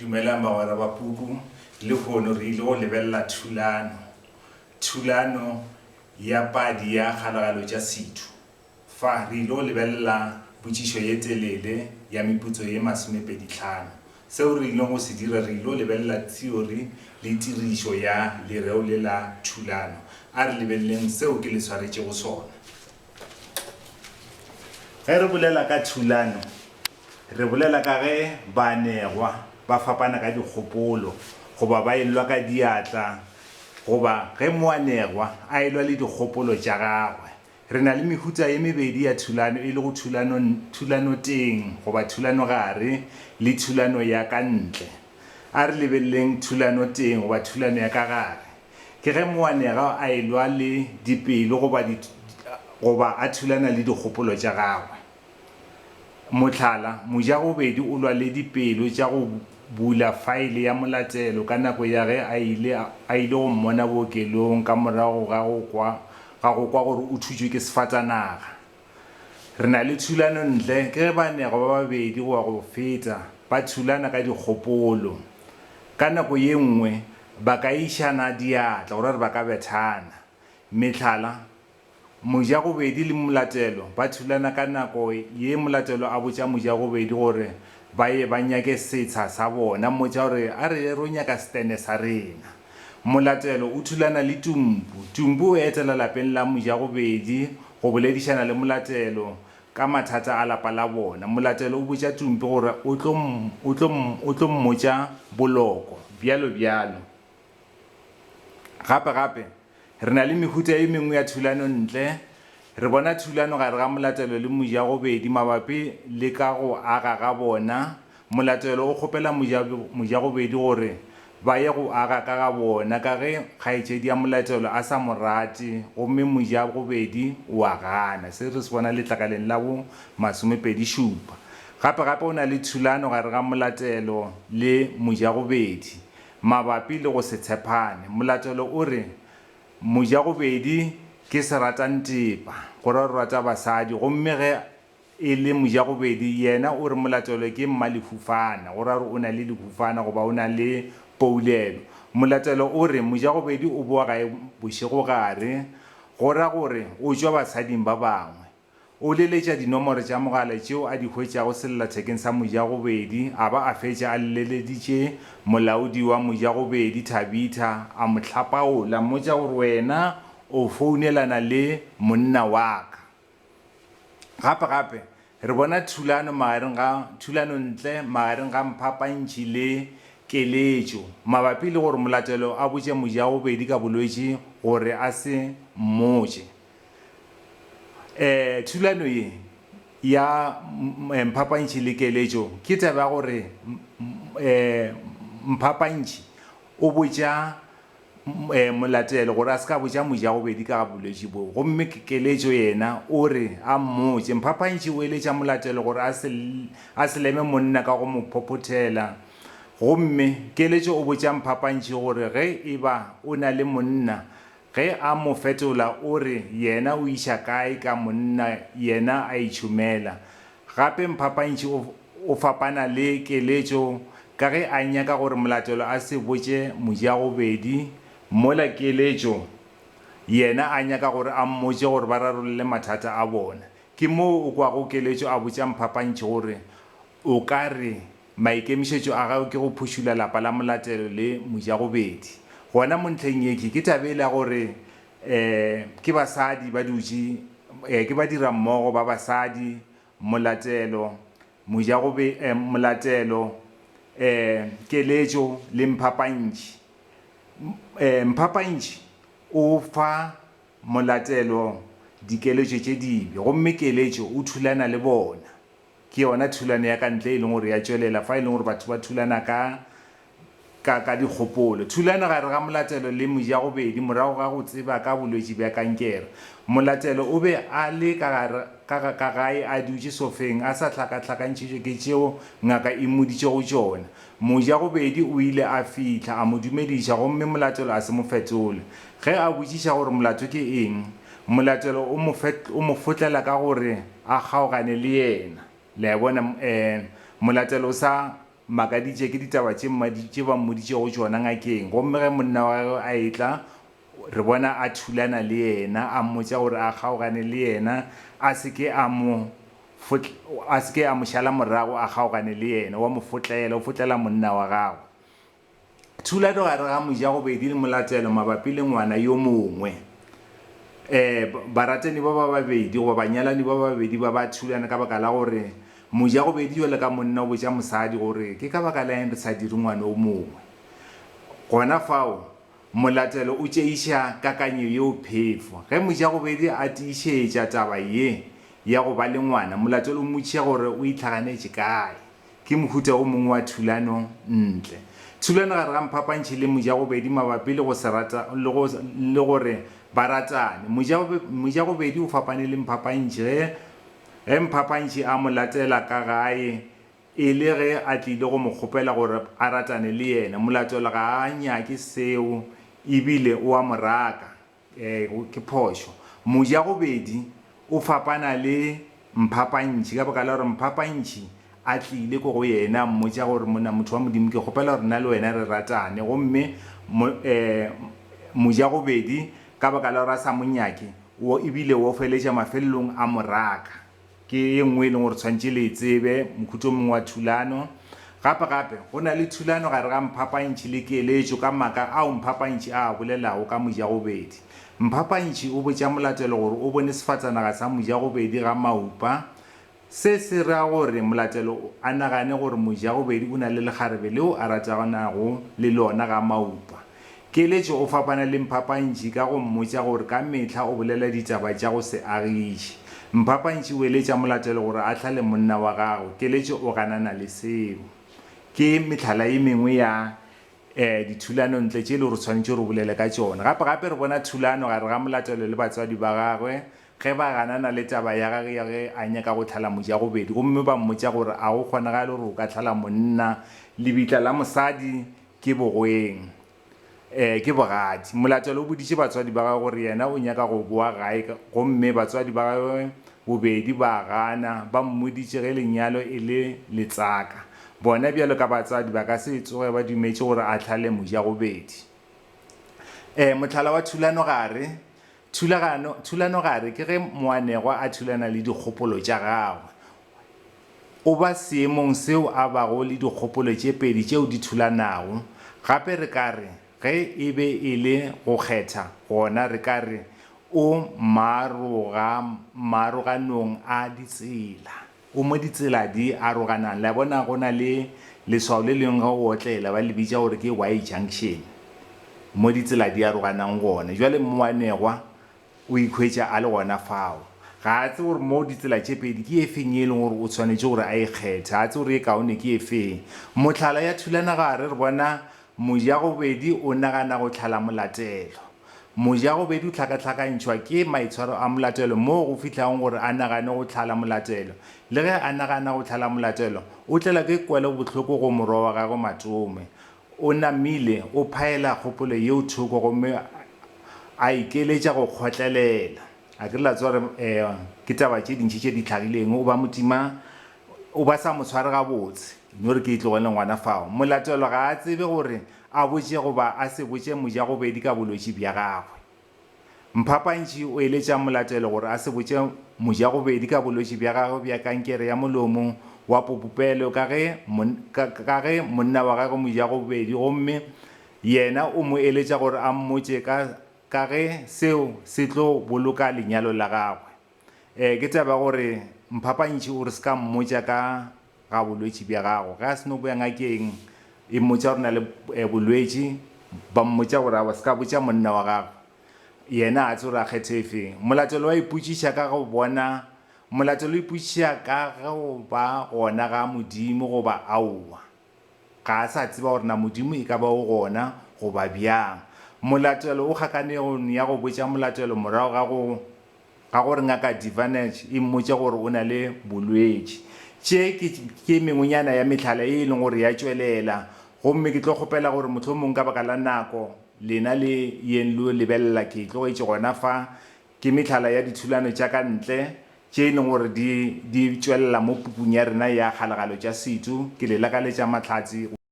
Dumelang bagwera ba puku le hono re ile go lebella thulano ya padi ya kgalagalo tša setho fa re ile go lebella potšišo ye telele ya meputso ye 25 seo re ile go se dira re ile go lebella theory le tirišo ya lereo le la thulano a re lebelleng seo ke le swaretše go sona ge re bolela ka thulano re bolela ka ge banegwa ba fapana ka dikgopolo goba ba elwa ka diatla goba ge moanegwa a elwa le dikgopolo tša gagwe re na le mehuta ye mebedi ya thulano e le go thulano teng goba thulano gare le thulano ya ka ntle a re lebelleng thulano teng goba thulano ya ka gare ke ge moanega a elwa le dipelo goba a thulana le dikgopolo tša gagwe mohlala mojagobedi o lwa le dipelo tša go bula faele ya molatelo ka nako ya ge a ile go mmona bookelong ka morago ga go kwa gore o thutšwe ke sefatanaga re na le thulano ntle ke ge banego ba babedi goa go feta ba thulana ka dikgopolo ka nako ye nngwe ba ka išana diatla gore ba ka bethana mehlala mojagobedi le molatelo ba thulana ka nako ye molatelo a botša mojagobedi gore ba ye ba nyake setsha sa bona mmotša gore a re ro nyaka stene sa rena molatelo o thulana le tumpu o etela lapeng la mojagobedi go boledišana le molatelo ka mathata a lapa la bona molatelo o botša tumpu gore o tlo mmotša boloko bjalo gape re na le mehuta e mengwe ya thulano ntle re bona thulano gare ga molatelo le mojagobedi mabapi le ka go aga ga bona molatelo o kgopela mojagobedi gore ba ye go aga ka ga bona ka ge kgaetšedi ya molatelo a sa morate gomme mojagobedi o a gana se re se bona letlakaleng la bo 27 gape o na le thulano gare ga molatelo le mojagobedi mabapi le go se tshepane molatelo o re mojagobedi ke seratantepa gore re rata basadi gomme ge e le mojagobedi yena o re molatelo ke mmalefufana gore o na le lefufana goba o na le poulelo molatelo o re mojagobedi o boa gae bošego gare gore o tšwa basading ba bangwe o leletša dinomoro tša mogala tšeo a di hwetšago sellathekeng sa mojagobedi a ba a fetša a leleditše molaodi wa mojagobedi Tabitha a mo hlapaola mmotša gore wena o founelana le monna wa ka gape re bona thulano ntle magareng ga mphapantši le keletšo mabapi le gore molatelo a botše mojagobedi ka bolwetši gore a se mmotše thulano ye ya mphapantši le keletšo ke taba gore mphapantši o botša molatelo gore a se ka botša mojagobedi ka bolwetši bo gomme keletšo yena o re a mmotše mphapantši o eletša molatelo gore a se leme monna ka go mo phophothela gomme keletšo o botša mphapantši gore ge e ba o na le monna ge a mo fetola o re yena o iša kae ka monna yena a itšhomela gape mphapantši o fapana le keletšo ka ge a nyaka gore molatelo a se botše mojagobedi mola keletšo yena a nyaka gore a mmotše gore ba rarolle mathata a bona ke moo o kwago keletšo a botša mphapantši gore o ka re maikemišetšo a gago ke go phušula lapa la molatelo le mojagobedi gona mo ntlheng yeke ke tabela gore ke basadi ba dutše ke ba dira mmogo ba basadi molatelo keletšo le mphapantši o fa molatelo dikeletšo tše dibe gomme keletšo o thulana le bona ke yona thulano ya ka ntle e leng gore ya tšwelela fa e leng gore batho ba thulana ka dikgopolo thulano gare ga molatelo le mojagobedi morago ga go tseba ka bolwetši bja kankere molatelo o be a le ka gae a dutše sofeng a sa hlakahlakantšitšwe ke tšeo ngaka e moditše go tšona mojagobedi o ile a fihla a mo dumediša gomme molatelo a se mo fetole ge a botšiša gore molato ke eng molatelo o mo fotlela ka gore a kgaogane le yena le bona molatelo makaditše ke ditaba tše ba mmoditše go tšona ngakeng gomme ge monna wa gagwe a etla re bona a thulana le yena a mmotša gore a kgaogane le yena a se ke a mo šala morago a kgaogane le yena wa mo fotlela o fotlela monna wa gagwe. Thulano gare ga Mojagobedi le Molatelo mabapi le ngwana yo mongwe. Baratani ba babedi go banyalani ba babedi ba ba thulana ka baka la gore Mojagobedi yo le ka monna o botša mosadi gore ke ka baka la eng re sa dire ngwana o mongwe. Gona fao Molatelo o tšeiša kakanyo yeo phefo ge Mojagobedi a tiišetša taba ye ya go ba le ngwana. Molatelo o mmotšiša gore o itlhaganetše kae, ke mohuta o mongwe wa thulano ntle. Thulano gare ga Mphapantši le Mojagobedi mabapi le go se rata le gore ba ratane. Mojagobedi o fapane le Mphapantši ge Mphapantši a Molatela ka gae e le ge a tlile go mo kgopela gore a ratane le yena. Molatelo ga a nyake seo ebile o a moraka, ke phošo. Mojagobedi o fapana le Mphapantši ka baka la gore Mphapantši a tlile ko go yena mmotša gore monna motho wa Modimo ke kgopela gore nna le wena re ratane gomme Mojagobedi ka baka la gore a sa monyake ebile o feletša mafelelong a moraka. Ke ye nngwe e leng gore tshwantše le tsebe mohuta mongwe wa thulano. Gape go na le thulano gare ga Mphapantši le keeletšo ka maaka ao Mphapantši a bolelago ka Mojagobedi. Mphapantši o botša Molatelo gore o bone sefatsanaga sa Mojagobedi ga maupa. Se ra gore Molatelo a nagane gore Mojagobedi o na le lekgarebe leo a ratanago le lona ga maupa. Keeletšo o fapana le Mphapantši ka go mmotša gore ka mehla o bolela ditaba tša go se agiše. Mphapantši o eletša Molatelo gore a hlale monna wa gagwe. Keeletšo o ganana le seo. Ke mehlala e mengwe ya dithulano ntle tše le gore tshwanetše re bolele ka tšona. Gape re bona thulano gare ga Molatelo le batswadi ba gagwe ge ba ganana le taba ya gage ya ge a nyaka go tlhala Mojagobedi gomme ba mmotša gore a go kgonagale gore o ka tlhala monna. Lebitla la mosadi ke bogoeng, ke bogadi. Molatelo o boditše batswadi ba gagwe gore yena o nyaka go boa gae gomme batswadi ba gagwe bobedi ba gana ba mmoditše ge lenyalo e le letsaka. Bona bjalo ka batswadi ba ka se tsoge ba dumetše gore a tlhale Mojagobedi. Mohlala wa thulano gare ke ge moanegwa a thulana le dikgopolo tša gagwe. O ba seemong seo a bago le dikgopolo tše pedi tšeo di thulanago. Gape re ka re ge e be e le go kgetha gona re ka re o maaroganong a ditsela, o mo ditsela di aroganang. La bona go na le leswao le lengwe go otlela ba le bitša gore ke Y junction mo ditsela di aroganang gona. Jwale moanegwa o ikhwetša a le gona fao ga a tse gore mo ditsela tše pedi ke e feng e leng gore o tshwanetše gore a ikgethe, a tse gore e kaone ke e feng. Mohlala ya thulana gare re bona Mojagobedi o nagana go tlhala Molatelo. Mojagobedi o hlakahlakantšhwa ke maitshwaro a Molatelo mo go fihlago gore a nagane go tlhala Molatelo. Le ge a nagana go tlhala Molatelo o tlela ke kwele bohloko go morwa wa gagwe Matome. O namile o phaela kgopolo yeo thoko gomme a ikeletša go kgotlelela. A ke la tswa re ke taba tše dintši tše di hlagileng o ba motima o ba sa mo tshware gabotse no re ke itlogele ngwana fao. Molatelo ga a tsebe gore a botše goba a se botše Mojagobedi ka bolwetši bja gagwe. Mphapantši o eletša Molatelo gore a se botše Mojagobedi ka bolwetši bja gagwe bja kankere ya molomo wa popopelo ka ge monna wa gagwe Mojagobedi gomme yena o mo eletša gore a mmotše ka ge seo se tlo boloka lenyalo la gagwe. Ke taba gore Mphapantši o re se ka mmotša ka ga bolwetši bja gagwe. Ga a se no boya ngakeng e mmotša gore na le bolwetši ba mmotša gore a se ka botša monna wa gagwe yena a tse gore a kgethe efeng. Molatelo wa ipotšiša ka go bona Molatelo o ipotšiša ka go ba gona ga Modimo goba aowa. Ga a sa tseba gore na Modimo e ka ba o gona goba bjang. Molatelo o kgakanegong ya go botša Molatelo morago ga gore ngaka Divanage e mmotša gore o na le bolwetši. Tše ke mengwenyana ya mehlala e leng gore ya tšwelela gomme ke tlo kgopela gore mohlomong ka baka la nako lena le yen lo lebelela ke tlogetše gona fa ke mehlala ya dithulano tša ka ntle tše e leng gore di tswelela mo pupung ya rena ya kgalagalo tša setšo. Ke le lakaletša Mahlatse.